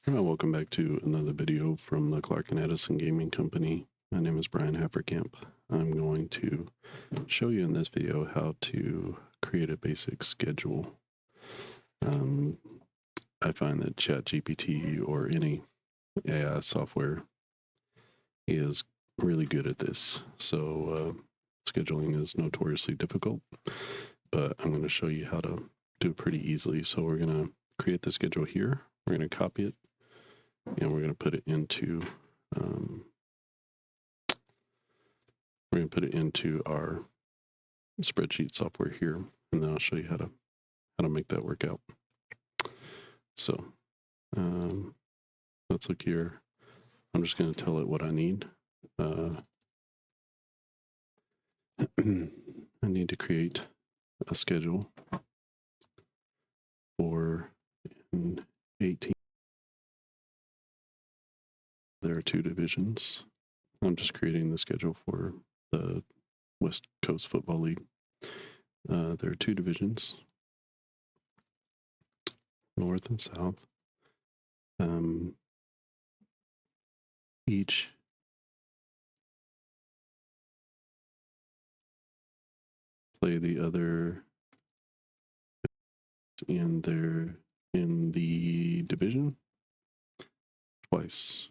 Welcome back to another video from the Clark and Edison Gaming Company. My name is Brian Hafferkamp. I'm going to show you in this video how to create a basic schedule. I find that ChatGPT or any AI software is really good at this. So scheduling is notoriously difficult, but I'm going to show you how to do it pretty easily. So we're going to create the schedule here. We're going to copy it. And we're going to put it into our spreadsheet software here, and then I'll show you how to make that work out. So let's look here. I'm just going to tell it what I need. I need to create a schedule for 18. There are 2 divisions. I'm just creating the schedule for the West Coast Football League. There are 2 divisions, North and South. Each play the other in the division twice.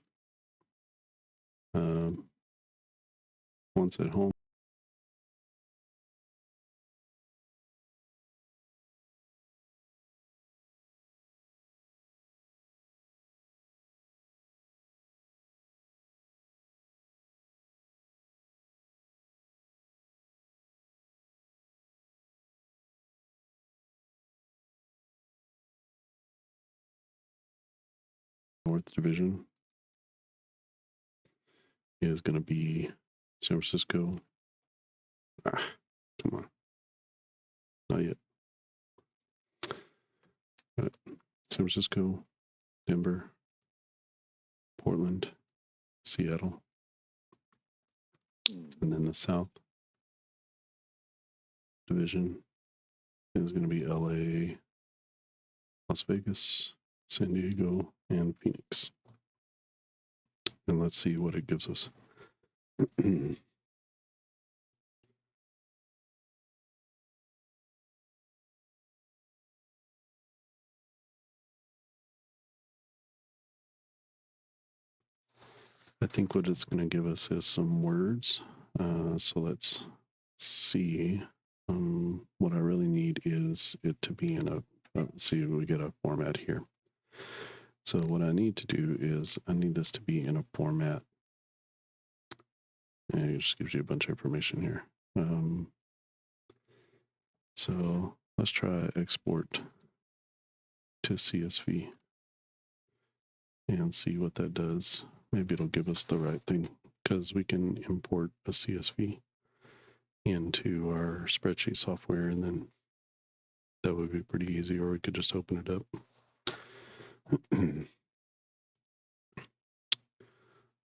Once at home. North Division is going to be San Francisco. Come on. Not yet. But San Francisco, Denver, Portland, Seattle. And then the South Division is going to be LA, Las Vegas, San Diego, and Phoenix. And let's see what it gives us. I think what it's going to give us is some words. So let's see. What I really need is it to be in see if we get a format here. So what I need to do is I need this to be in a format. And it just gives you a bunch of information here. So let's try export to CSV and see what that does. Maybe it'll give us the right thing, because we can import a CSV into our spreadsheet software, and then that would be pretty easy, or we could just open it up.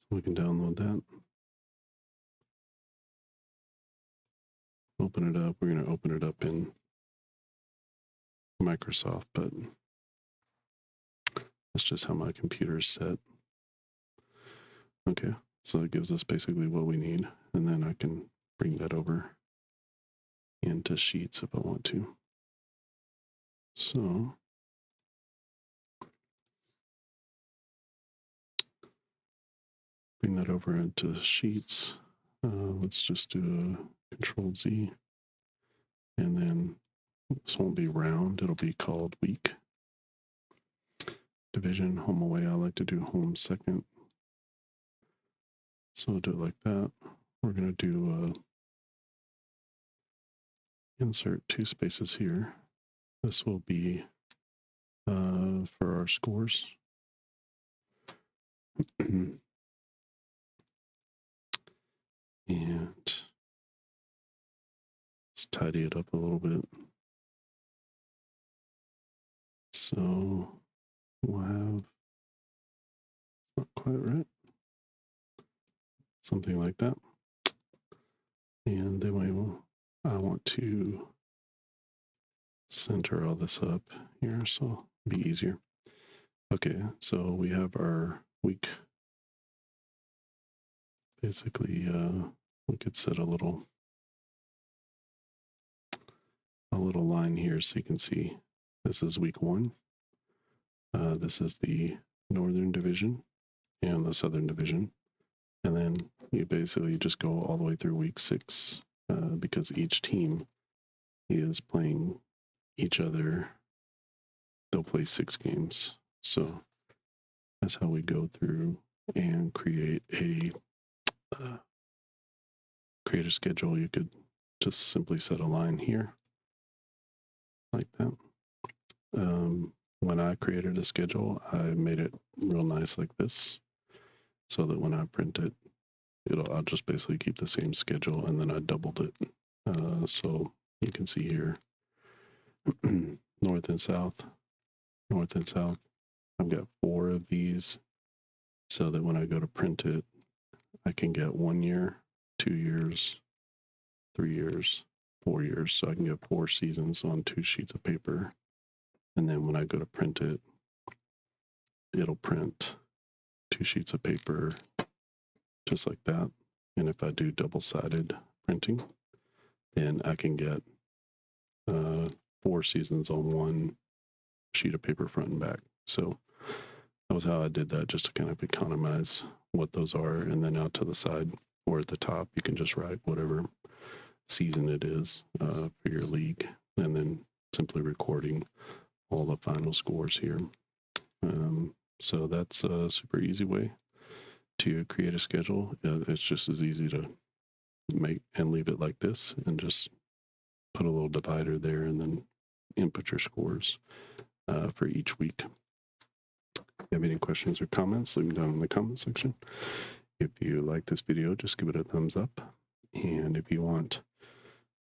We can download that. Open it up. We're going to open it up in Microsoft, but that's just how my computer is set. Okay, so it gives us basically what we need, and then I can bring that over into Sheets if I want to. So bring that over into Sheets. Let's just do a Control-Z, and then this won't be round, it'll be called week. Division, home away, I like to do home second. So we'll do it like that. We're going to do insert 2 spaces here. This will be for our scores. And let's tidy it up a little bit. So we'll have, not quite right, something like that. And then I want to center all this up here, so it'll be easier. Okay, so we have our week. Basically, we could set a little line here so you can see this is week 1. This is the Northern Division and the Southern Division. And then you basically just go all the way through week 6 because each team is playing each other. They'll play 6 games. So that's how we go through and create a schedule. You could just simply set a line here like that. When I created a schedule, I made it real nice like this so that when I print it, I'll just basically keep the same schedule, and then I doubled it. So you can see here, north and south, north and south. I've got 4 of these so that when I go to print it, I can get 1 year, 2 years, 3 years, 4 years. So I can get 4 seasons on 2 sheets of paper. And then when I go to print it, it'll print 2 sheets of paper just like that. And if I do double-sided printing, then I can get 4 seasons on 1 sheet of paper front and back. So that was how I did that, just to kind of economize what those are. And then out to the side or at the top, you can just write whatever season it is for your league, and then simply recording all the final scores here. So that's a super easy way to create a schedule. It's just as easy to make and leave it like this and just put a little divider there and then input your scores for each week. If you have any questions or comments, leave them down in the comment section. If you like this video, just give it a thumbs up. And if you want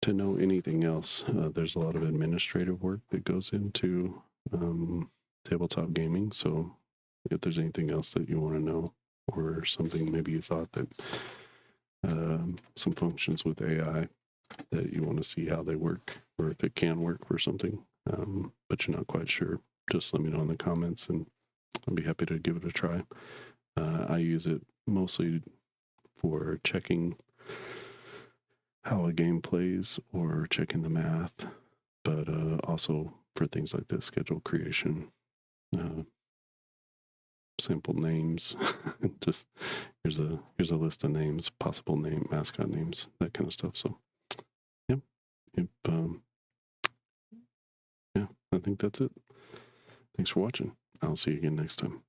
to know anything else, there's a lot of administrative work that goes into tabletop gaming. So if there's anything else that you want to know, or something maybe you thought that some functions with AI that you want to see how they work, or if it can work for something, but you're not quite sure, just let me know in the comments and I'll be happy to give it a try. I use it mostly for checking how a game plays or checking the math, but also for things like this, schedule creation, sample names. Just here's a list of names, possible name, mascot names, that kind of stuff. So yeah, I think that's it. Thanks for watching. I'll see you again next time.